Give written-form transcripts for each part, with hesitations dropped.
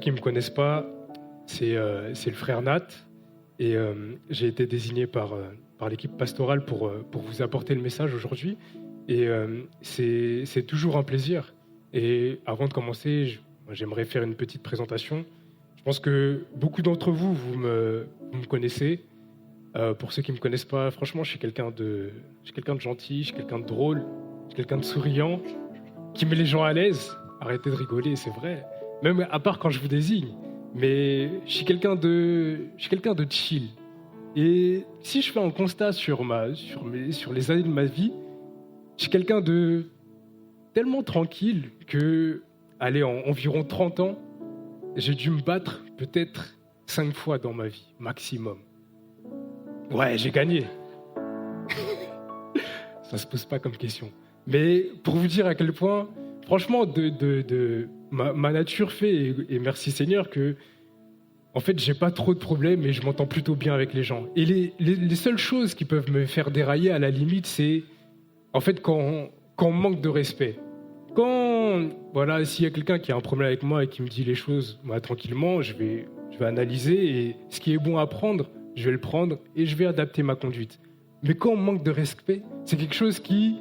qui ne me connaissent pas, c'est le frère Nat. Et j'ai été désigné par l'équipe pastorale pour vous apporter le message aujourd'hui. Et c'est toujours un plaisir. Et avant de commencer, j'aimerais faire une petite présentation. Je pense que beaucoup d'entre vous, vous me connaissez. Pour ceux qui ne me connaissent pas, franchement, je suis quelqu'un de gentil, je suis quelqu'un de drôle, je suis quelqu'un de souriant, qui met les gens à l'aise. Arrêtez de rigoler, c'est vrai. Même à part quand je vous désigne. Mais je suis quelqu'un de chill. Et si je fais un constat sur les années de ma vie, je suis quelqu'un de tellement tranquille que, allez, en environ 30 ans, j'ai dû me battre peut-être 5 fois dans ma vie, maximum. Ouais, j'ai gagné. Ça se pose pas comme question. Mais pour vous dire à quel point, franchement, ma nature fait, et merci Seigneur, que en fait, j'ai pas trop de problèmes et je m'entends plutôt bien avec les gens. Et les seules choses qui peuvent me faire dérailler, à la limite, c'est en fait quand on manque de respect. Voilà, s'il y a quelqu'un qui a un problème avec moi et qui me dit les choses tranquillement, je vais analyser et ce qui est bon à prendre, je vais le prendre et je vais adapter ma conduite. Mais quand on manque de respect, c'est quelque chose qui,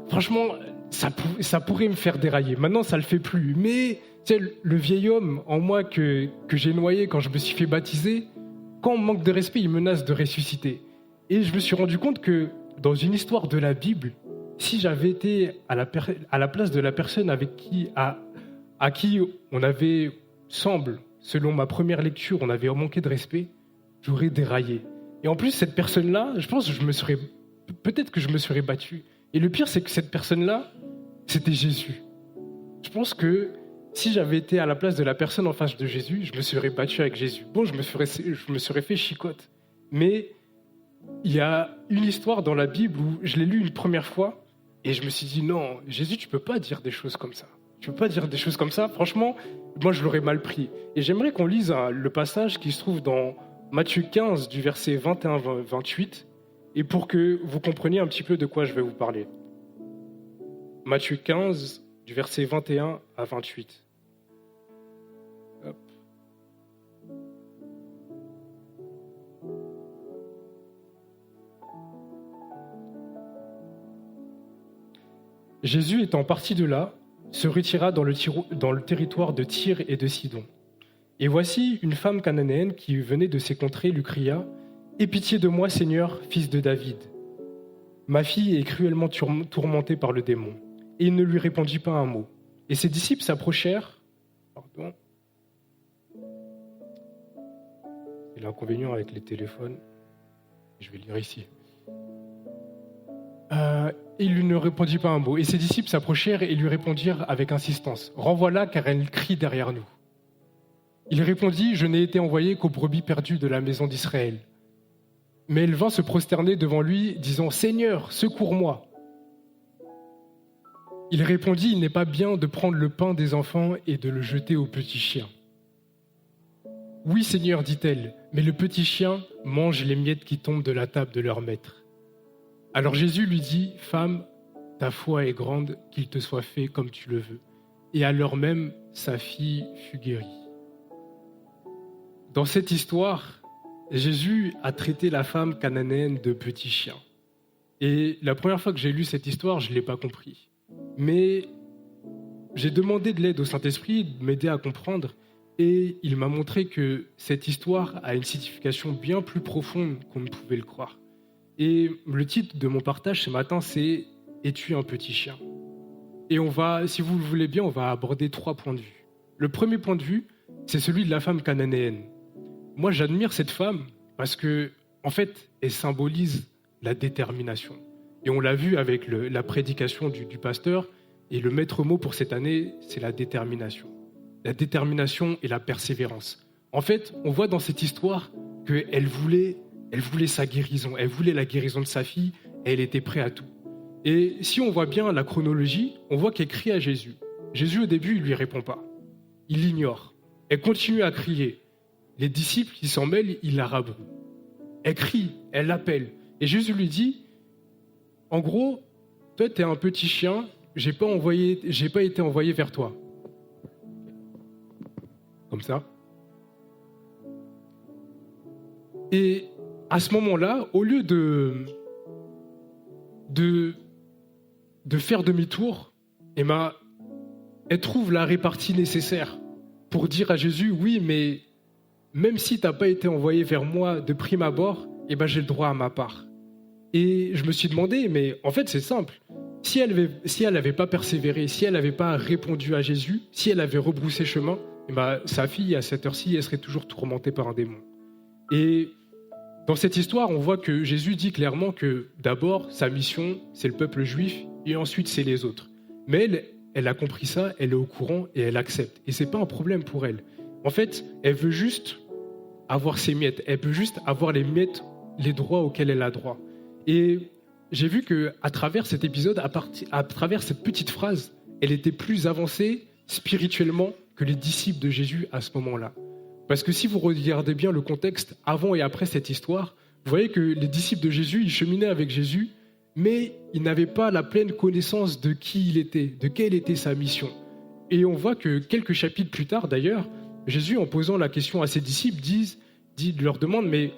franchement, ça pourrait me faire dérailler. Maintenant, ça le fait plus. Mais tu sais, le vieil homme en moi que j'ai noyé quand je me suis fait baptiser, quand on manque de respect, il menace de ressusciter. Et je me suis rendu compte que dans une histoire de la Bible, si j'avais été à la place de la personne à qui on avait, selon ma première lecture, on avait manqué de respect, j'aurais déraillé. Et en plus, cette personne-là, je pense que peut-être que je me serais battu. Et le pire, c'est que cette personne-là, c'était Jésus. Je pense que si j'avais été à la place de la personne en face de Jésus, je me serais battu avec Jésus. Bon, je me serais fait chicotte. Mais il y a une histoire dans la Bible où je l'ai lu une première fois et je me suis dit non, Jésus, tu peux pas dire des choses comme ça. Tu peux pas dire des choses comme ça. Franchement, moi, je l'aurais mal pris. Et j'aimerais qu'on lise le passage qui se trouve dans Matthieu 15, du verset 21-28, et pour que vous compreniez un petit peu de quoi je vais vous parler. Matthieu 15, du verset 21 à 28. Hop. Jésus étant parti de là, se retira dans le territoire de Tyr et de Sidon. Et voici une femme cananéenne qui venait de ces contrées lui cria « Aie pitié de moi, Seigneur, fils de David. Ma fille est cruellement tourmentée par le démon. » Et il ne lui répondit pas un mot. Et ses disciples s'approchèrent. Pardon. C'est l'inconvénient avec les téléphones. Je vais lire ici. Il ne répondit pas un mot. Et ses disciples s'approchèrent et lui répondirent avec insistance « Renvoie-la car elle crie derrière nous. » Il répondit « Je n'ai été envoyé qu'aux brebis perdues de la maison d'Israël. » Mais elle vint se prosterner devant lui, disant « Seigneur, secours-moi !» Il répondit « Il n'est pas bien de prendre le pain des enfants et de le jeter aux petits chiens. » « Oui, Seigneur, dit-elle, mais le petit chien mange les miettes qui tombent de la table de leur maître. » Alors Jésus lui dit « Femme, ta foi est grande, qu'il te soit fait comme tu le veux. » Et à l'heure même, sa fille fut guérie. Dans cette histoire, Jésus a traité la femme cananéenne de petit chien. Et la première fois que j'ai lu cette histoire, je ne l'ai pas compris. Mais j'ai demandé de l'aide au Saint-Esprit, de m'aider à comprendre, et il m'a montré que cette histoire a une signification bien plus profonde qu'on ne pouvait le croire. Et le titre de mon partage ce matin, c'est « Es-tu un petit chien ?» Et si vous le voulez bien, on va aborder 3 points de vue. Le premier point de vue, c'est celui de la femme cananéenne. Moi, j'admire cette femme parce que, en fait, elle symbolise la détermination. Et on l'a vu avec la prédication du pasteur, et le maître mot pour cette année, c'est la détermination. La détermination et la persévérance. En fait, on voit dans cette histoire qu'elle voulait sa guérison, elle voulait la guérison de sa fille, et elle était prête à tout. Et si on voit bien la chronologie, on voit qu'elle crie à Jésus. Jésus, au début, il lui répond pas. Il l'ignore. Elle continue à crier. Les disciples, qui s'en mêlent, ils la rabrouent. Elle crie, elle l'appelle. Et Jésus lui dit, en gros, toi, tu es un petit chien, j'ai pas été envoyé vers toi. comme ça. Et à ce moment-là, au lieu de faire demi-tour, elle trouve la répartie nécessaire pour dire à Jésus, oui, mais même si tu n'as pas été envoyé vers moi de prime abord, j'ai le droit à ma part. Et je me suis demandé, mais en fait c'est simple, si elle n'avait pas persévéré, si elle n'avait pas répondu à Jésus, si elle avait rebroussé chemin, sa fille à cette heure-ci, elle serait toujours tourmentée par un démon. Et dans cette histoire, on voit que Jésus dit clairement que d'abord, sa mission, c'est le peuple juif, et ensuite c'est les autres. Mais elle a compris ça, elle est au courant et elle accepte. Et c'est pas un problème pour elle. En fait, elle veut juste avoir ses miettes. Elle peut juste avoir les miettes, les droits auxquels elle a droit. Et j'ai vu qu'à travers cet épisode, à travers cette petite phrase, elle était plus avancée spirituellement que les disciples de Jésus à ce moment-là. Parce que si vous regardez bien le contexte avant et après cette histoire, vous voyez que les disciples de Jésus, ils cheminaient avec Jésus, mais ils n'avaient pas la pleine connaissance de qui il était, de quelle était sa mission. Et on voit que quelques chapitres plus tard, d'ailleurs, Jésus, en posant la question à ses disciples, leur demande « Mais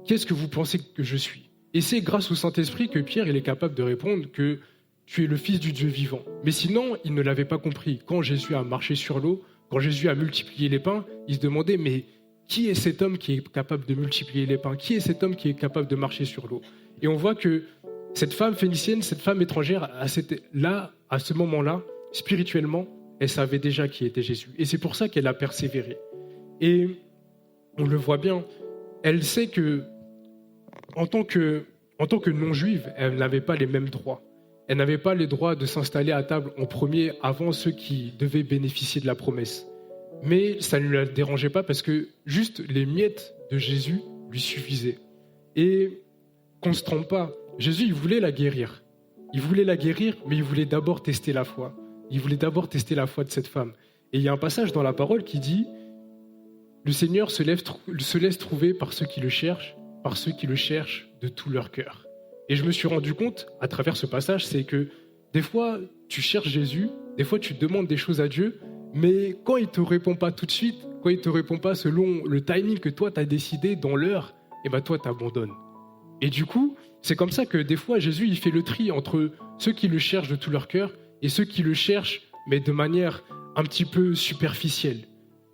qu'est-ce que vous pensez que je suis ?» Et c'est grâce au Saint-Esprit que Pierre il est capable de répondre que tu es le Fils du Dieu vivant. Mais sinon, il ne l'avait pas compris. Quand Jésus a marché sur l'eau, quand Jésus a multiplié les pains, il se demandait « Mais qui est cet homme qui est capable de multiplier les pains ? Qui est cet homme qui est capable de marcher sur l'eau ?» Et on voit que cette femme phénicienne, cette femme étrangère, à ce moment-là, spirituellement, elle savait déjà qui était Jésus. Et c'est pour ça qu'elle a persévéré. Et on le voit bien, elle sait que en tant que non-juive, elle n'avait pas les mêmes droits. Elle n'avait pas les droits de s'installer à table en premier avant ceux qui devaient bénéficier de la promesse. Mais ça ne la dérangeait pas parce que juste les miettes de Jésus lui suffisaient. Et qu'on ne se trompe pas, Jésus, il voulait la guérir. Il voulait la guérir, mais il voulait d'abord tester la foi. Il voulait d'abord tester la foi de cette femme. Et il y a un passage dans la parole qui dit « Le Seigneur se laisse trouver par ceux qui le cherchent de tout leur cœur. » Et je me suis rendu compte, à travers ce passage, c'est que des fois, tu cherches Jésus, des fois, tu demandes des choses à Dieu, mais quand il ne te répond pas tout de suite, quand il ne te répond pas selon le timing que toi, tu as décidé dans l'heure, toi, tu abandonnes. Et du coup, c'est comme ça que des fois, Jésus, il fait le tri entre ceux qui le cherchent de tout leur cœur et ceux qui le cherchent, mais de manière un petit peu superficielle.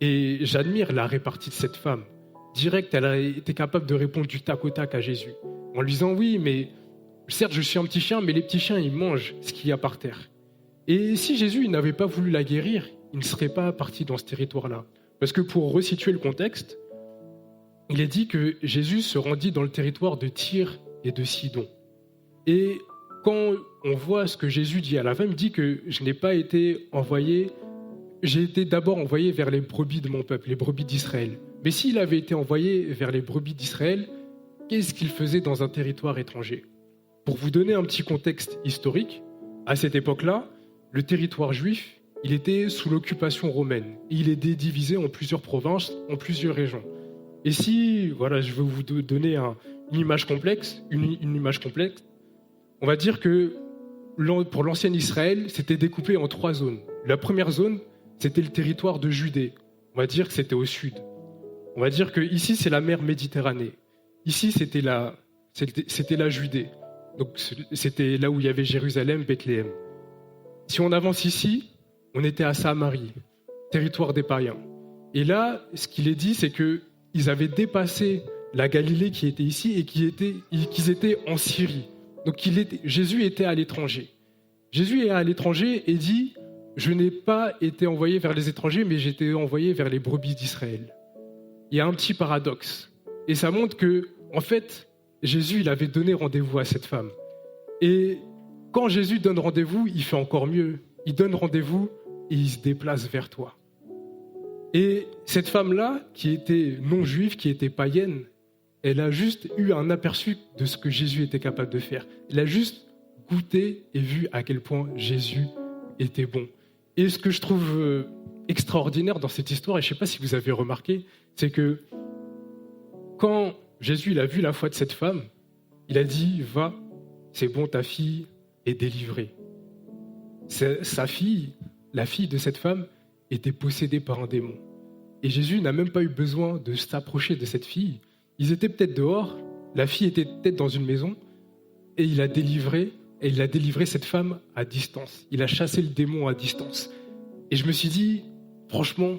Et j'admire la répartie de cette femme. Direct, elle a été capable de répondre du tac au tac à Jésus. En lui disant, oui, mais certes, je suis un petit chien, mais les petits chiens, ils mangent ce qu'il y a par terre. Et si Jésus il n'avait pas voulu la guérir, il ne serait pas parti dans ce territoire-là. Parce que pour resituer le contexte, il est dit que Jésus se rendit dans le territoire de Tyr et de Sidon. Et quand on voit ce que Jésus dit à la femme, il dit que je n'ai pas été envoyé, j'ai été d'abord envoyé vers les brebis de mon peuple, les brebis d'Israël. Mais s'il avait été envoyé vers les brebis d'Israël, qu'est-ce qu'il faisait dans un territoire étranger ? Pour vous donner un petit contexte historique, à cette époque-là, le territoire juif, il était sous l'occupation romaine. Il était divisé en plusieurs provinces, en plusieurs régions. Et si, je veux vous donner une image complexe, on va dire que pour l'ancien Israël, c'était découpé en 3 zones. La première zone, c'était le territoire de Judée. On va dire que c'était au sud. On va dire que ici, c'est la mer Méditerranée. Ici, c'était la Judée. Donc, c'était là où il y avait Jérusalem, Bethléem. Si on avance ici, on était à Samarie, territoire des païens. Et là, ce qu'il est dit, c'est qu'ils avaient dépassé la Galilée qui était ici et qu'ils étaient en Syrie. Donc Jésus était à l'étranger. Jésus est à l'étranger et dit « Je n'ai pas été envoyé vers les étrangers, mais j'ai été envoyé vers les brebis d'Israël. » Il y a un petit paradoxe. Et ça montre que, en fait, Jésus, il avait donné rendez-vous à cette femme. Et quand Jésus donne rendez-vous, il fait encore mieux. Il donne rendez-vous et il se déplace vers toi. Et cette femme-là, qui était non-juive, qui était païenne, elle a juste eu un aperçu de ce que Jésus était capable de faire. Elle a juste goûté et vu à quel point Jésus était bon. Et ce que je trouve extraordinaire dans cette histoire, et je ne sais pas si vous avez remarqué, c'est que quand Jésus il a vu la foi de cette femme, il a dit « Va, c'est bon, ta fille est délivrée ». Sa fille, la fille de cette femme, était possédée par un démon. Et Jésus n'a même pas eu besoin de s'approcher de cette fille. Ils étaient peut-être dehors, la fille était peut-être dans une maison, et il a délivré cette femme à distance. Il a chassé le démon à distance. Et je me suis dit, franchement,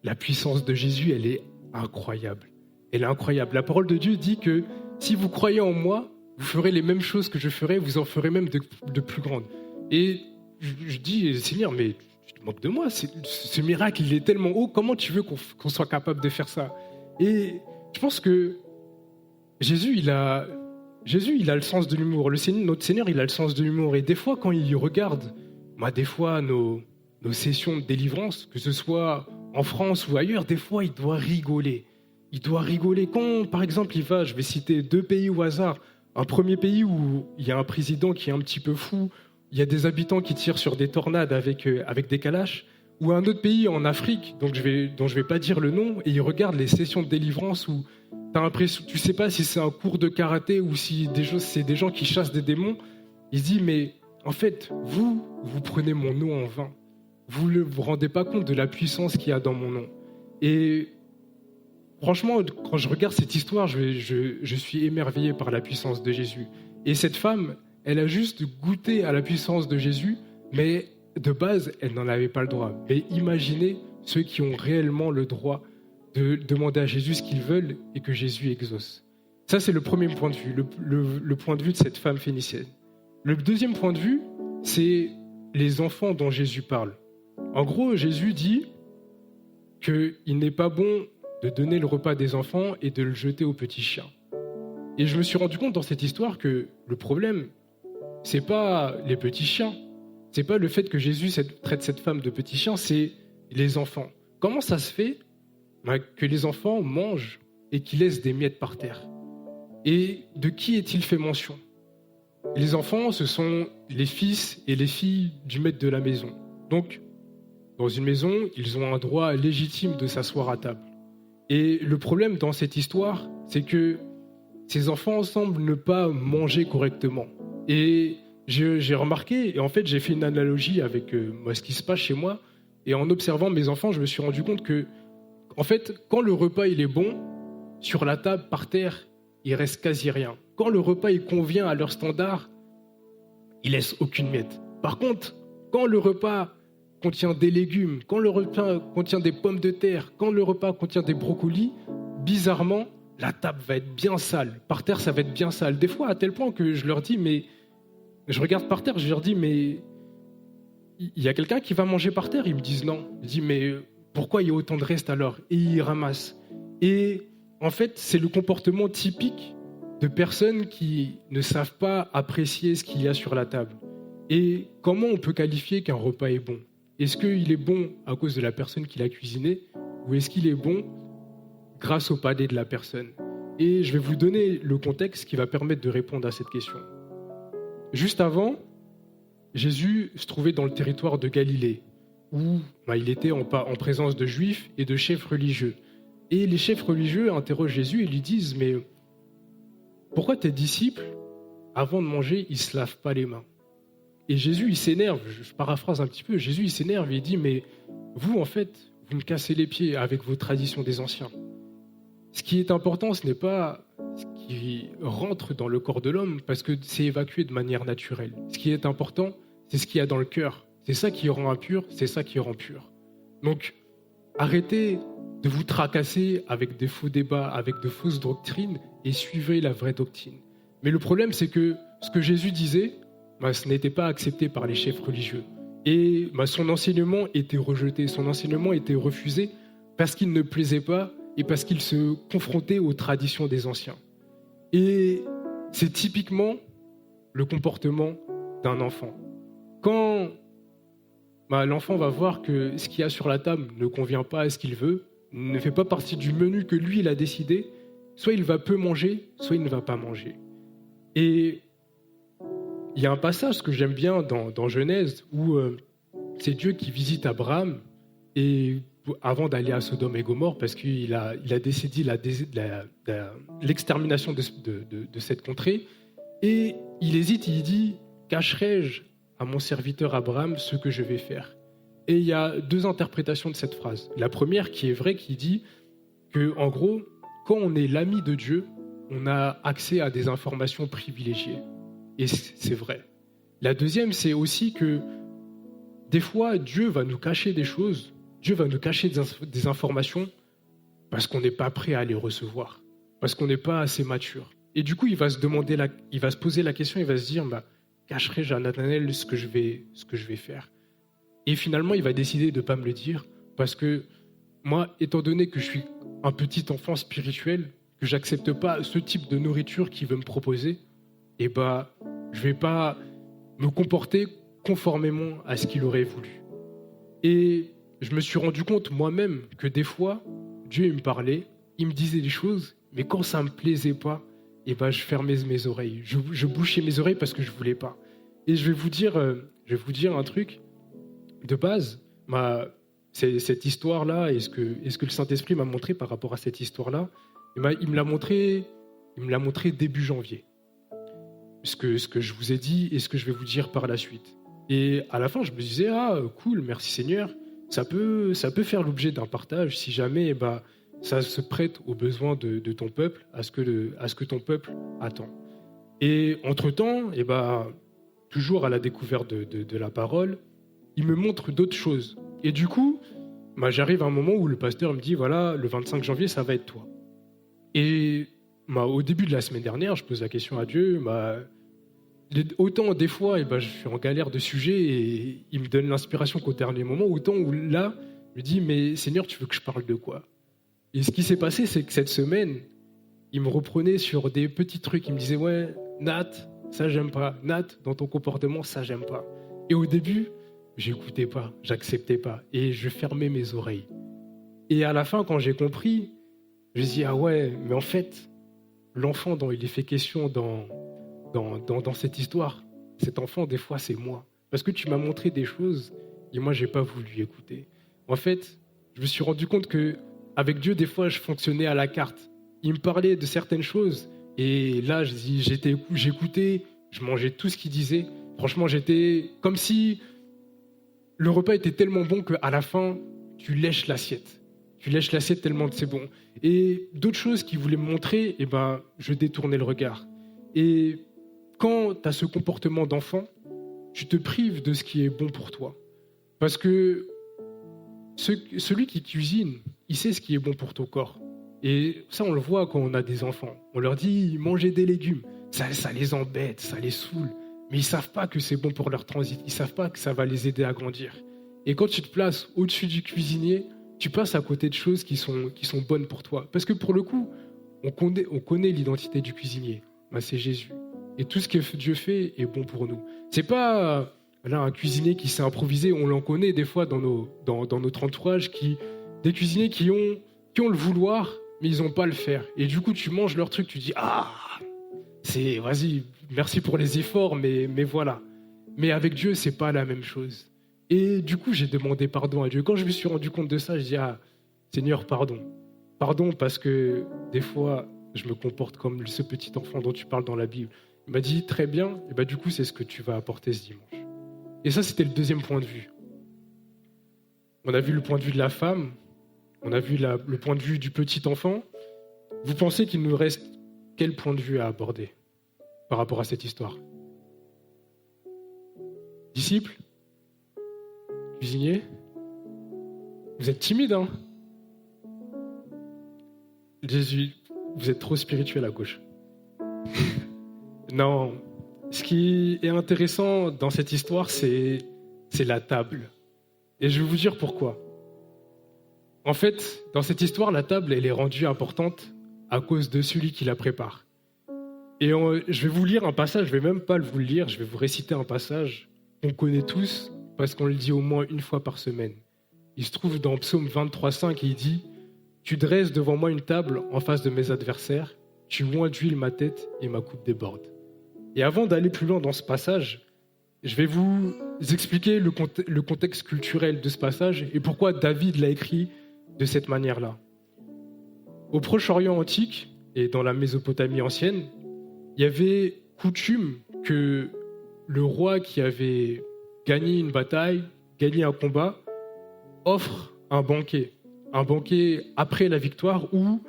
la puissance de Jésus, elle est incroyable. Elle est incroyable. La parole de Dieu dit que si vous croyez en moi, vous ferez les mêmes choses que je ferai, vous en ferez même de plus grandes. Et je dis, Seigneur, mais tu te moques de moi, ce miracle, il est tellement haut, comment tu veux qu'on soit capable de faire ça? Et je pense que Jésus, il a le sens de l'humour. Notre Seigneur, il a le sens de l'humour. Et des fois, quand il regarde, des fois, nos sessions de délivrance, que ce soit en France ou ailleurs, des fois, il doit rigoler. Il doit rigoler. Quand, par exemple, je vais citer 2 pays au hasard. Un premier pays où il y a un président qui est un petit peu fou, il y a des habitants qui tirent sur des tornades avec des calaches, ou un autre pays en Afrique, dont je vais pas dire le nom, et il regarde les sessions de délivrance où t'as l'impression, tu sais pas si c'est un cours de karaté ou si c'est des gens qui chassent des démons. Il se dit, mais en fait, vous prenez mon nom en vain. Vous ne vous rendez pas compte de la puissance qu'il y a dans mon nom. Et franchement, quand je regarde cette histoire, je suis émerveillé par la puissance de Jésus. Et cette femme, elle a juste goûté à la puissance de Jésus, mais de base, elle n'en avait pas le droit. Mais imaginez ceux qui ont réellement le droit de demander à Jésus ce qu'ils veulent et que Jésus exauce. Ça, c'est le premier point de vue, le point de vue de cette femme phénicienne. Le deuxième point de vue, c'est les enfants dont Jésus parle. En gros, Jésus dit qu'il n'est pas bon de donner le repas des enfants et de le jeter aux petits chiens. Et je me suis rendu compte dans cette histoire que le problème, c'est pas les petits chiens, c'est pas le fait que Jésus traite cette femme de petits chiens, c'est les enfants. Comment ça se fait que les enfants mangent et qu'ils laissent des miettes par terre? Et de qui est-il fait mention? Les enfants, ce sont les fils et les filles du maître de la maison. Donc, dans une maison, ils ont un droit légitime de s'asseoir à table. Et le problème dans cette histoire, c'est que ces enfants semblent ne pas manger correctement. Et j'ai remarqué, et en fait, j'ai fait une analogie avec ce qui se passe chez moi. Et en observant mes enfants, je me suis rendu compte que, en fait, quand le repas il est bon, sur la table, par terre, il reste quasi rien. Quand le repas il convient à leur standard, ils laissent aucune miette. Par contre, quand le repas contient des légumes, quand le repas contient des pommes de terre, quand le repas contient des brocolis, bizarrement, la table va être bien sale. Par terre, ça va être bien sale. Des fois, à tel point que je leur dis, mais... Je regarde par terre, je leur dis, mais... Il y a quelqu'un qui va manger par terre? Ils me disent non. Je dis, mais pourquoi il y a autant de restes alors? Et ils ramassent. Et en fait, c'est le comportement typique de personnes qui ne savent pas apprécier ce qu'il y a sur la table. Et comment on peut qualifier qu'un repas est bon? Est-ce qu'il est bon à cause de la personne qui l'a cuisiné, ou est-ce qu'il est bon grâce au palais de la personne? Et je vais vous donner le contexte qui va permettre de répondre à cette question. Juste avant, Jésus se trouvait dans le territoire de Galilée, où il était en présence de juifs et de chefs religieux. Et les chefs religieux interrogent Jésus et lui disent, mais pourquoi tes disciples, avant de manger, ils ne se lavent pas les mains? Et Jésus, il s'énerve, je paraphrase un petit peu, Jésus, il s'énerve et il dit, mais vous, en fait, vous me cassez les pieds avec vos traditions des anciens. Ce qui est important, ce n'est pas ce qui rentre dans le corps de l'homme, parce que c'est évacué de manière naturelle. Ce qui est important, c'est ce qu'il y a dans le cœur. C'est ça qui rend impur, c'est ça qui rend pur. Donc, arrêtez de vous tracasser avec des faux débats, avec de fausses doctrines, et suivez la vraie doctrine. Mais le problème, c'est que ce que Jésus disait, ce n'était pas accepté par les chefs religieux. Et son enseignement était rejeté, son enseignement était refusé parce qu'il ne plaisait pas et parce qu'il se confrontait aux traditions des anciens. Et c'est typiquement le comportement d'un enfant. Quand l'enfant va voir que ce qu'il y a sur la table ne convient pas à ce qu'il veut, ne fait pas partie du menu que lui, il a décidé, soit il va peu manger, soit il ne va pas manger. Et il y a un passage que j'aime bien dans Genèse où c'est Dieu qui visite Abraham et avant d'aller à Sodome et Gomorrhe parce qu'il a décidé l'extermination de cette contrée et il hésite, il dit « Cacherai-je à mon serviteur Abraham ce que je vais faire ?» Et il y a deux interprétations de cette phrase. La première qui est vraie, qui dit que, en gros, quand on est l'ami de Dieu, on a accès à des informations privilégiées. Et c'est vrai. La deuxième, c'est aussi que des fois, Dieu va nous cacher des choses, Dieu va nous cacher des informations parce qu'on n'est pas prêt à les recevoir, parce qu'on n'est pas assez mature. Et du coup, il va se poser la question, il va se dire, cacherai-je à Nathanaël ce que je vais faire? Et finalement, il va décider de ne pas me le dire, parce que moi, étant donné que je suis un petit enfant spirituel, que j'accepte pas ce type de nourriture qu'il veut me proposer, je vais pas me comporter conformément à ce qu'il aurait voulu. Et je me suis rendu compte moi-même que des fois, Dieu il me parlait, il me disait des choses, mais quand ça me plaisait pas, je fermais mes oreilles. Je bouchais mes oreilles parce que je voulais pas. Et je vais vous dire un truc de base. Cette histoire-là, et ce que le Saint-Esprit m'a montré par rapport à cette histoire-là, il me l'a montré début janvier. Ce que je vous ai dit et ce que je vais vous dire par la suite. Et à la fin, je me disais, cool, merci Seigneur, ça peut faire l'objet d'un partage si jamais ça se prête aux besoins de ton peuple, à ce que ton peuple attend. Et entre-temps, toujours à la découverte de la parole, il me montre d'autres choses. Et du coup, j'arrive à un moment où le pasteur me dit, voilà, le 25 janvier, ça va être toi. Et au début de la semaine dernière, je pose la question à Dieu, autant des fois, je suis en galère de sujet et il me donne l'inspiration qu'au dernier moment, autant où là, je me dis, mais Seigneur, tu veux que je parle de quoi? Et ce qui s'est passé, c'est que cette semaine, il me reprenait sur des petits trucs. Il me disait, ouais, Nat, ça j'aime pas. Nat, dans ton comportement, ça j'aime pas. Et au début, j'écoutais pas, j'acceptais pas. Et je fermais mes oreilles. Et à la fin, quand j'ai compris, je me dis, ah ouais, mais en fait, l'enfant dont il est fait question dans cette histoire, cet enfant, des fois, c'est moi. Parce que tu m'as montré des choses et moi, j'ai pas voulu écouter. En fait, je me suis rendu compte que avec Dieu, des fois, je fonctionnais à la carte. Il me parlait de certaines choses et là, j'écoutais, je mangeais tout ce qu'il disait. Franchement, j'étais comme si le repas était tellement bon qu'à la fin, tu lèches l'assiette. Tu lèches l'assiette tellement que c'est bon. Et d'autres choses qu'il voulait me montrer, je détournais le regard. Et quand tu as ce comportement d'enfant, tu te prives de ce qui est bon pour toi. Parce que celui qui cuisine, il sait ce qui est bon pour ton corps. Et ça, on le voit quand on a des enfants. On leur dit, mangez des légumes. Ça les embête, ça les saoule. Mais ils ne savent pas que c'est bon pour leur transit. Ils ne savent pas que ça va les aider à grandir. Et quand tu te places au-dessus du cuisinier, tu passes à côté de choses qui sont bonnes pour toi. Parce que pour le coup, on connaît l'identité du cuisinier. C'est Jésus. Et tout ce que Dieu fait est bon pour nous. C'est pas un cuisinier qui s'est improvisé. On l'en connaît des fois dans notre entourage, des cuisiniers qui ont le vouloir, mais ils n'ont pas le faire. Et du coup, tu manges leur truc, tu dis, vas-y, merci pour les efforts, mais voilà. Mais avec Dieu, c'est pas la même chose. Et du coup, j'ai demandé pardon à Dieu. Quand je me suis rendu compte de ça, je dis, Seigneur, pardon. Pardon parce que des fois, je me comporte comme ce petit enfant dont tu parles dans la Bible. Il m'a dit, très bien, et du coup, c'est ce que tu vas apporter ce dimanche. Et ça, c'était le deuxième point de vue. On a vu le point de vue de la femme, on a vu le point de vue du petit enfant. Vous pensez qu'il nous reste quel point de vue à aborder par rapport à cette histoire? Disciples? Cuisiniers? Vous êtes timide, hein? Jésus, vous êtes trop spirituel à gauche. Non, ce qui est intéressant dans cette histoire, c'est la table. Et je vais vous dire pourquoi. En fait, dans cette histoire, la table, elle est rendue importante à cause de celui qui la prépare. Et je vais vous lire un passage, je ne vais même pas vous le lire, je vais vous réciter un passage qu'on connaît tous, parce qu'on le dit au moins une fois par semaine. Il se trouve dans Psaume 23,5 et il dit « Tu dresses devant moi une table en face de mes adversaires, tu oins d'huile ma tête et ma coupe déborde. » Et avant d'aller plus loin dans ce passage, je vais vous expliquer le contexte culturel de ce passage et pourquoi David l'a écrit de cette manière-là. Au Proche-Orient antique et dans la Mésopotamie ancienne, il y avait coutume que le roi qui avait gagné une bataille, gagné un combat, offre un banquet après la victoire où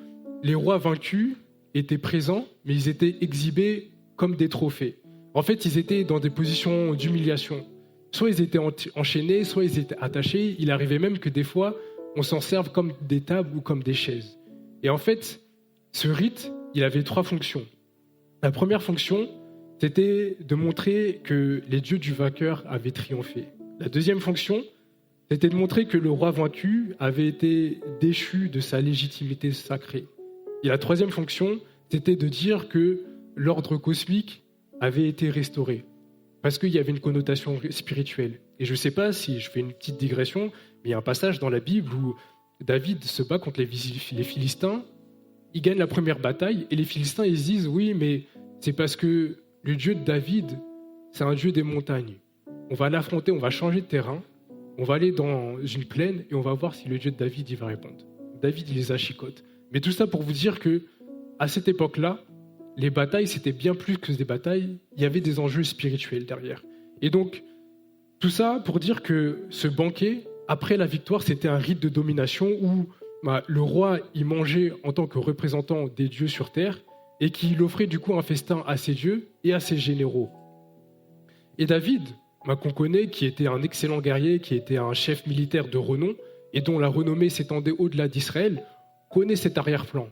les rois vaincus étaient présents, mais ils étaient exhibés comme des trophées. En fait, ils étaient dans des positions d'humiliation. Soit ils étaient enchaînés, soit ils étaient attachés. Il arrivait même que des fois, on s'en serve comme des tables ou comme des chaises. Et en fait, ce rite, il avait 3 fonctions. La première fonction, c'était de montrer que les dieux du vainqueur avaient triomphé. La deuxième fonction, c'était de montrer que le roi vaincu avait été déchu de sa légitimité sacrée. Et la troisième fonction, c'était de dire que l'ordre cosmique avait été restauré, parce qu'il y avait une connotation spirituelle. Et je ne sais pas si je fais une petite digression, mais il y a un passage dans la Bible où David se bat contre les Philistins, il gagne la première bataille, et les Philistins ils se disent « Oui, mais c'est parce que le Dieu de David, c'est un Dieu des montagnes. On va l'affronter, on va changer de terrain, on va aller dans une plaine, et on va voir si le Dieu de David il va répondre. » David, il les achicote. Mais tout ça pour vous dire que à cette époque-là, les batailles, c'était bien plus que des batailles, il y avait des enjeux spirituels derrière. Et donc, tout ça pour dire que ce banquet, après la victoire, c'était un rite de domination où le roi, il mangeait en tant que représentant des dieux sur terre et qu'il offrait du coup un festin à ses dieux et à ses généraux. Et David, qu'on connaît, qui était un excellent guerrier, qui était un chef militaire de renom et dont la renommée s'étendait au-delà d'Israël, connaît cet arrière-plan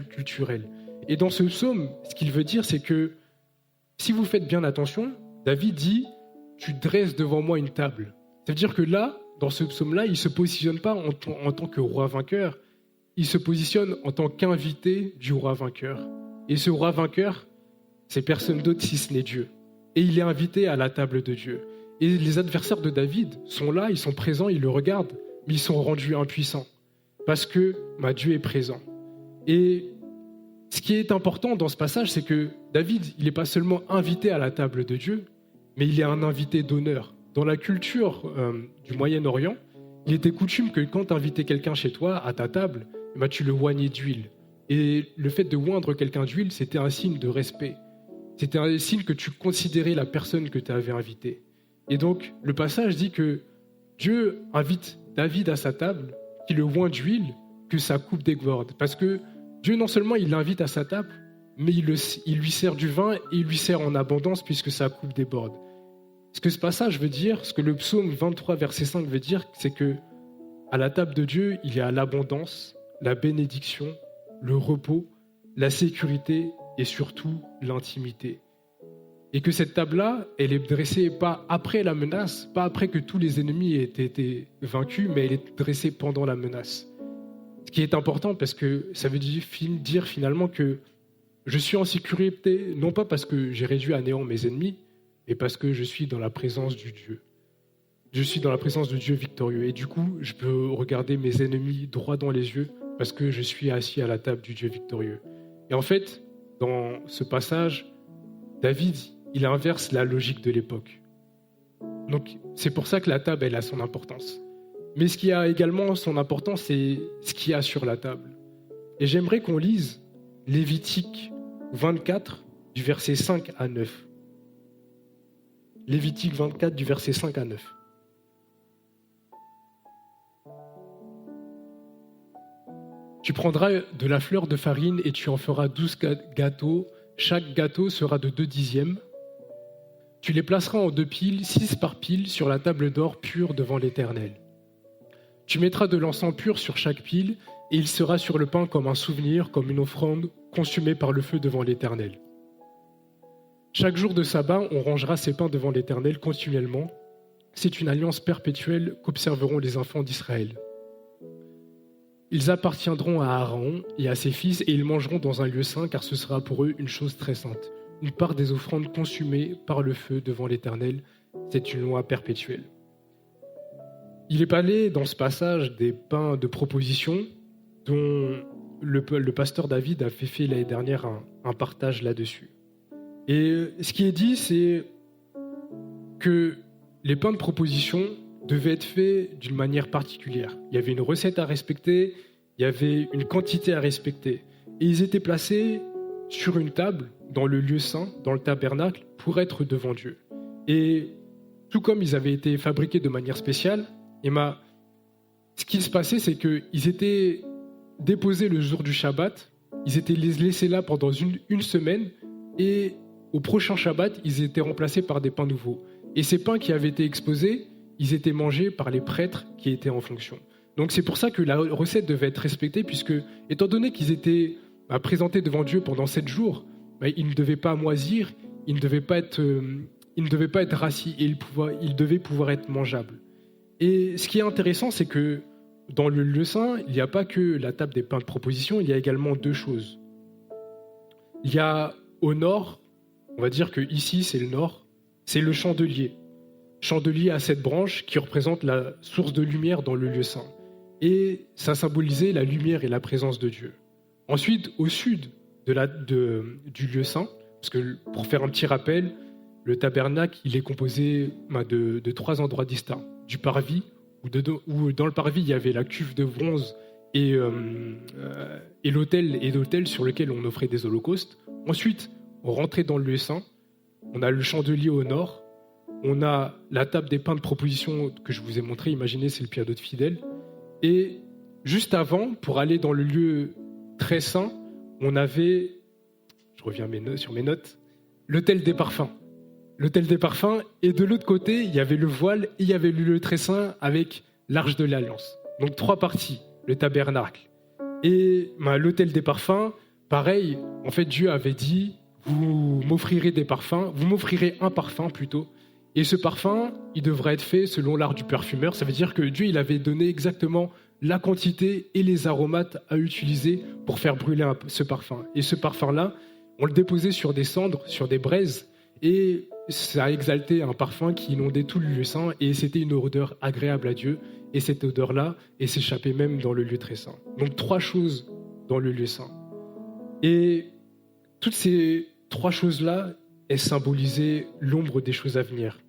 culturel. Et dans ce psaume, ce qu'il veut dire, c'est que si vous faites bien attention, David dit « Tu dresses devant moi une table ». Ça veut dire que là, dans ce psaume-là, il ne se positionne pas en tant que roi vainqueur, il se positionne en tant qu'invité du roi vainqueur. Et ce roi vainqueur, c'est personne d'autre si ce n'est Dieu. Et il est invité à la table de Dieu. Et les adversaires de David sont là, ils sont présents, ils le regardent, mais ils sont rendus impuissants. Parce que Dieu est présent. Et ce qui est important dans ce passage, c'est que David, il n'est pas seulement invité à la table de Dieu, mais il est un invité d'honneur. Dans la culture du Moyen-Orient, il était coutume que quand tu invitais quelqu'un chez toi, à ta table, tu le oignais d'huile. Et le fait de oindre quelqu'un d'huile, c'était un signe de respect. C'était un signe que tu considérais la personne que tu avais invitée. Et donc, le passage dit que Dieu invite David à sa table, qu'il le oint d'huile, que sa coupe déborde. Parce que Dieu, non seulement il l'invite à sa table, mais il lui sert du vin et il lui sert en abondance puisque sa coupe déborde. Ce que ce passage veut dire, ce que le psaume 23, verset 5 veut dire, c'est que à la table de Dieu, il y a l'abondance, la bénédiction, le repos, la sécurité et surtout l'intimité. Et que cette table-là, elle est dressée pas après la menace, pas après que tous les ennemis aient été vaincus, mais elle est dressée pendant la menace. Ce qui est important parce que ça veut dire finalement que je suis en sécurité, non pas parce que j'ai réduit à néant mes ennemis, mais parce que je suis dans la présence du Dieu. Je suis dans la présence de Dieu victorieux. Et du coup, je peux regarder mes ennemis droit dans les yeux parce que je suis assis à la table du Dieu victorieux. Et en fait, dans ce passage, David, il inverse la logique de l'époque. Donc, c'est pour ça que la table, elle a son importance. Mais ce qui a également son importance, c'est ce qu'il y a sur la table. Et j'aimerais qu'on lise Lévitique 24, du verset 5 à 9. Lévitique 24, du verset 5 à 9. Tu prendras de la fleur de farine et tu en feras 12 gâteaux. Chaque gâteau sera de 2 dixièmes. Tu les placeras en 2 piles, 6 par pile, sur la table d'or pure devant l'Éternel. Tu mettras de l'encens pur sur chaque pile, et il sera sur le pain comme un souvenir, comme une offrande consumée par le feu devant l'Éternel. Chaque jour de sabbat, on rangera ces pains devant l'Éternel continuellement. C'est une alliance perpétuelle qu'observeront les enfants d'Israël. Ils appartiendront à Aaron et à ses fils, et ils mangeront dans un lieu saint, car ce sera pour eux une chose très sainte. Une part des offrandes consumées par le feu devant l'Éternel, c'est une loi perpétuelle. Il est parlé dans ce passage des pains de proposition dont le pasteur David a fait l'année dernière un partage là-dessus. Et ce qui est dit, c'est que les pains de proposition devaient être faits d'une manière particulière. Il y avait une recette à respecter, il y avait une quantité à respecter. Et ils étaient placés sur une table, dans le lieu saint, dans le tabernacle, pour être devant Dieu. Et tout comme ils avaient été fabriqués de manière spéciale, ce qui se passait, c'est qu'ils étaient déposés le jour du Shabbat, ils étaient laissés là pendant une semaine, et au prochain Shabbat, ils étaient remplacés par des pains nouveaux. Et ces pains qui avaient été exposés, ils étaient mangés par les prêtres qui étaient en fonction. Donc c'est pour ça que la recette devait être respectée, puisque, étant donné qu'ils étaient présentés devant Dieu pendant 7 jours, ils ne devaient pas moisir, ils ne devaient pas être rassis, et ils devaient pouvoir être mangeables. Et ce qui est intéressant, c'est que dans le lieu saint, il n'y a pas que la table des pains de proposition, il y a également 2 choses. Il y a au nord, on va dire que ici c'est le nord, c'est le chandelier. Chandelier à 7 branches qui représente la source de lumière dans le lieu saint. Et ça symbolisait la lumière et la présence de Dieu. Ensuite, au sud du lieu saint, parce que pour faire un petit rappel, le tabernacle il est composé de 3 endroits distincts. Du parvis, où dans le parvis il y avait la cuve de bronze et l'autel sur lequel on offrait des holocaustes. Ensuite, on rentrait dans le lieu saint, on a le chandelier au nord, on a la table des pains de proposition que je vous ai montré, imaginez c'est le piano de fidèle. Et juste avant, pour aller dans le lieu très saint, on avait, je reviens sur mes notes, l'autel des parfums. L'autel des parfums, et de l'autre côté, il y avait le voile et il y avait le lieu très saint avec l'arche de l'alliance. Donc 3 parties, le tabernacle. Et l'autel des parfums, pareil, en fait Dieu avait dit, vous m'offrirez des parfums, vous m'offrirez un parfum plutôt, et ce parfum, il devrait être fait selon l'art du parfumeur. Ça veut dire que Dieu, il avait donné exactement la quantité et les aromates à utiliser pour faire brûler ce parfum. Et ce parfum-là, on le déposait sur des cendres, sur des braises, et ça a exalté un parfum qui inondait tout le lieu saint, et c'était une odeur agréable à Dieu, et cette odeur-là, elle s'échappait même dans le lieu très saint. Donc 3 choses dans le lieu saint. Et toutes ces 3 choses-là, elles symbolisaient l'ombre des choses à venir.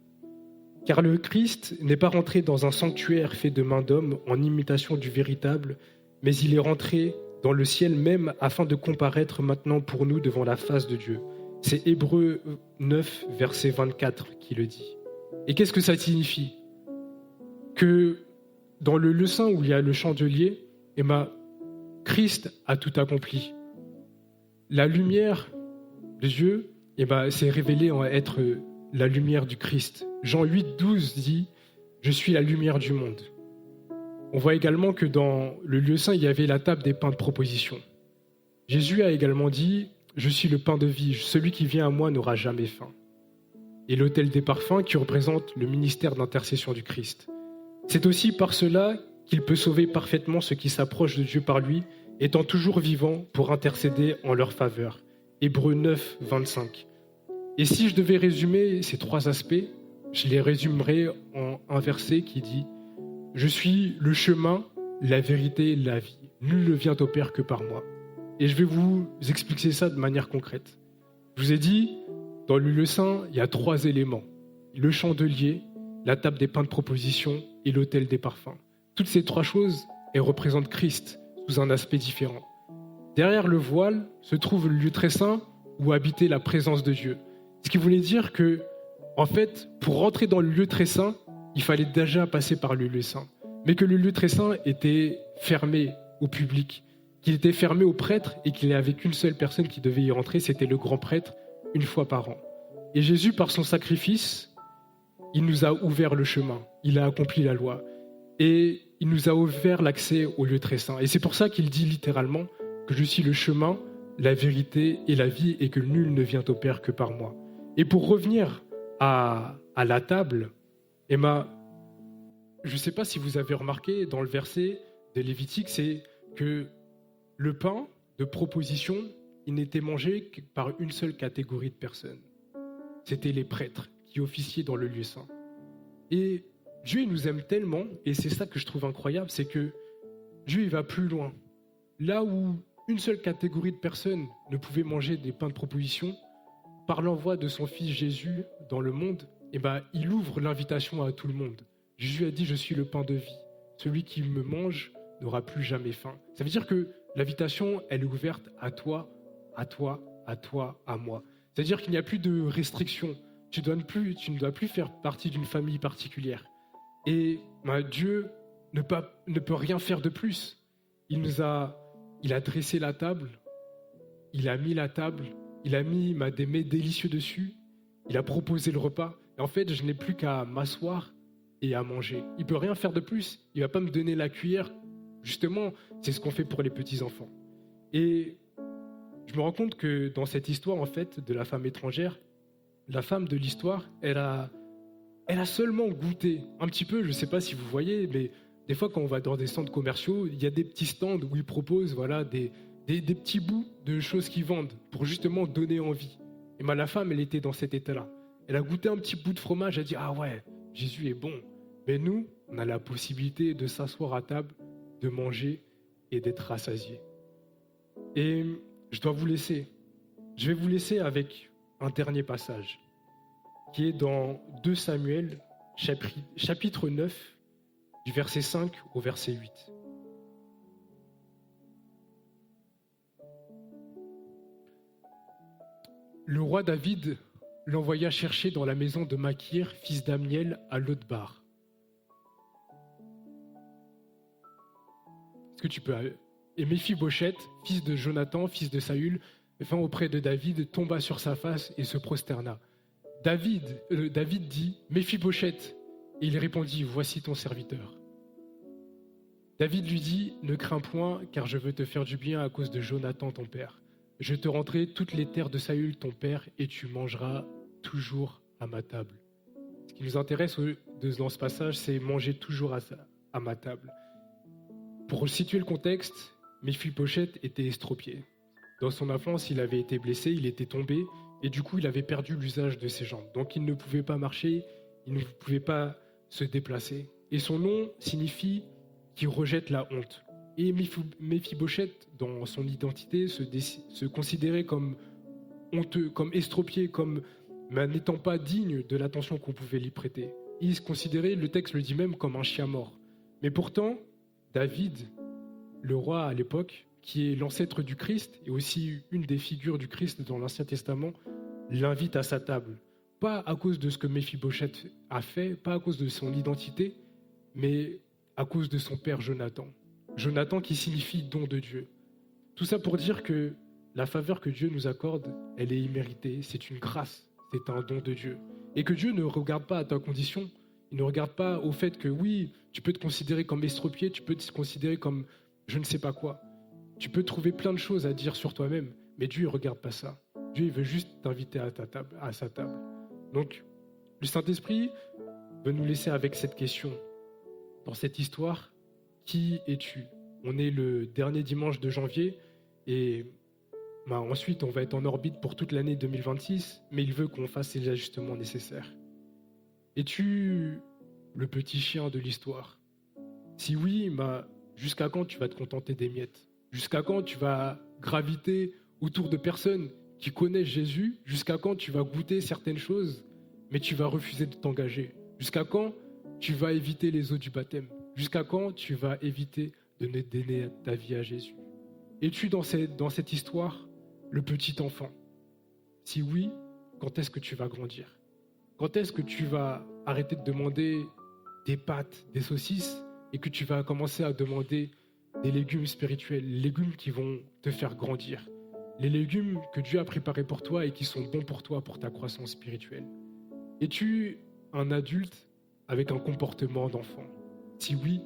Car le Christ n'est pas rentré dans un sanctuaire fait de main d'homme en imitation du véritable, mais il est rentré dans le ciel même afin de comparaître maintenant pour nous devant la face de Dieu. C'est Hébreux 9, verset 24 qui le dit. Et qu'est-ce que ça signifie ? Que dans le lieu saint où il y a le chandelier, Christ a tout accompli. La lumière de Dieu s'est révélée en être la lumière du Christ. Jean 8, 12 dit « Je suis la lumière du monde ». On voit également que dans le lieu saint, il y avait la table des pains de proposition. Jésus a également dit « Je suis le pain de vie, celui qui vient à moi n'aura jamais faim ». Et l'autel des parfums qui représente le ministère d'intercession du Christ. C'est aussi par cela qu'il peut sauver parfaitement ceux qui s'approchent de Dieu par lui, étant toujours vivants pour intercéder en leur faveur. Hébreux 9, 25. Et si je devais résumer ces 3 aspects, je les résumerais en un verset qui dit « Je suis le chemin, la vérité, la vie. Nul ne vient au Père que par moi. » Et je vais vous expliquer ça de manière concrète. Je vous ai dit, dans le lieu saint, il y a 3 éléments. Le chandelier, la table des pains de proposition et l'autel des parfums. Toutes ces 3 choses, elles représentent Christ sous un aspect différent. Derrière le voile se trouve le lieu très saint où habitait la présence de Dieu. Ce qui voulait dire que, en fait, pour rentrer dans le lieu très saint, il fallait déjà passer par le lieu saint. Mais que le lieu très saint était fermé au public, qu'il était fermé aux prêtres et qu'il n'y avait qu'une seule personne qui devait y rentrer, c'était le grand prêtre, une fois par an. Et Jésus, par son sacrifice, il nous a ouvert le chemin, il a accompli la loi. Et il nous a ouvert l'accès au lieu très saint. Et c'est pour ça qu'il dit littéralement que je suis le chemin, la vérité et la vie et que nul ne vient au Père que par moi. Et pour revenir à la table, Emma, je ne sais pas si vous avez remarqué dans le verset de Lévitique, c'est que le pain de proposition, il n'était mangé que par une seule catégorie de personnes. C'était les prêtres qui officiaient dans le lieu saint. Et Dieu il nous aime tellement, et c'est ça que je trouve incroyable, c'est que Dieu il va plus loin. Là où une seule catégorie de personnes ne pouvait manger des pains de proposition, par l'envoi de son Fils Jésus dans le monde, il ouvre l'invitation à tout le monde. Jésus a dit « Je suis le pain de vie. Celui qui me mange n'aura plus jamais faim. » Ça veut dire que l'invitation, elle est ouverte à toi, à toi, à toi, à moi. C'est-à-dire qu'il n'y a plus de restrictions. Tu ne dois plus faire partie d'une famille particulière. Et Dieu, ne peut rien faire de plus. Il a dressé la table, il a mis la table, il a mis des mets délicieux dessus, il a proposé le repas. Et en fait, je n'ai plus qu'à m'asseoir et à manger. Il peut rien faire de plus. Il va pas me donner la cuillère. Justement, c'est ce qu'on fait pour les petits-enfants. Et je me rends compte que dans cette histoire, en fait, de la femme étrangère, la femme de l'histoire, elle a seulement goûté un petit peu. Je ne sais pas si vous voyez, mais des fois, quand on va dans des centres commerciaux, il y a des petits stands où ils proposent des petits bouts de choses qu'ils vendent pour justement donner envie. Et la femme, elle était dans cet état-là. Elle a goûté un petit bout de fromage, elle a dit « Ah ouais, Jésus est bon ». Mais nous, on a la possibilité de s'asseoir à table, de manger et d'être rassasiés. Et je dois vous laisser. Je vais vous laisser avec un dernier passage qui est dans 2 Samuel, chapitre 9, du verset 5 au verset 8. Le roi David l'envoya chercher dans la maison de Makir, fils d'Amiel, à Lotbar. Est-ce que tu peux... Et Méphibosheth, fils de Jonathan, fils de Saül, vint auprès de David, tomba sur sa face et se prosterna. David dit « Méphibosheth » et il répondit « Voici ton serviteur ». David lui dit « Ne crains point, car je veux te faire du bien à cause de Jonathan ton père. Je te rendrai toutes les terres de Saül ton père et tu mangeras toujours à ma table. » Ce qui nous intéresse dans ce passage, c'est manger toujours à ma table. Pour situer le contexte, Méphibosheth était estropié. Dans son enfance, il avait été blessé, il était tombé, et du coup, il avait perdu l'usage de ses jambes. Donc, il ne pouvait pas marcher, il ne pouvait pas se déplacer. Et son nom signifie qu'il rejette la honte. Et Méphibosheth, dans son identité, se considérait comme honteux, comme estropié, comme n'étant pas digne de l'attention qu'on pouvait lui prêter. Il se considérait, le texte le dit même, comme un chien mort. Mais pourtant, David, le roi à l'époque, qui est l'ancêtre du Christ et aussi une des figures du Christ dans l'Ancien Testament, l'invite à sa table. Pas à cause de ce que Méphibosheth a fait, pas à cause de son identité, mais à cause de son père Jonathan. Jonathan qui signifie don de Dieu. Tout ça pour dire que la faveur que Dieu nous accorde, elle est imméritée, c'est une grâce, c'est un don de Dieu. Et que Dieu ne regarde pas à ta condition, il ne regarde pas au fait que oui, tu peux te considérer comme estropié, tu peux te considérer comme je ne sais pas quoi. Tu peux trouver plein de choses à dire sur toi-même, mais Dieu ne regarde pas ça. Dieu il veut juste t'inviter à sa table. Donc, le Saint-Esprit veut nous laisser avec cette question. Dans cette histoire, qui es-tu? On est le dernier dimanche de janvier et ensuite on va être en orbite pour toute l'année 2026, mais il veut qu'on fasse les ajustements nécessaires. Es-tu le petit chien de l'histoire? Si oui, jusqu'à quand tu vas te contenter des miettes? Jusqu'à quand tu vas graviter autour de personnes qui connaissent Jésus? Jusqu'à quand tu vas goûter certaines choses, mais tu vas refuser de t'engager? Jusqu'à quand tu vas éviter les eaux du baptême? Jusqu'à quand tu vas éviter de ne donner ta vie à Jésus? Es-tu dans cette histoire le petit enfant? Si oui, quand est-ce que tu vas grandir? Quand est-ce que tu vas arrêter de demander des pâtes, des saucisses, et que tu vas commencer à demander des légumes spirituels, les légumes qui vont te faire grandir, les légumes que Dieu a préparés pour toi et qui sont bons pour toi, pour ta croissance spirituelle? Es-tu un adulte avec un comportement d'enfant? Si oui,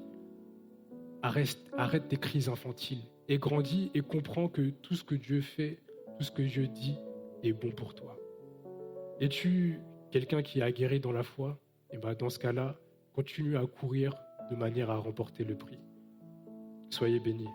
arrête tes crises infantiles et grandis et comprends que tout ce que Dieu fait, tout ce que Dieu dit est bon pour toi. Es-tu quelqu'un qui est aguerri dans la foi? Et dans ce cas-là, continue à courir de manière à remporter le prix. Soyez bénis.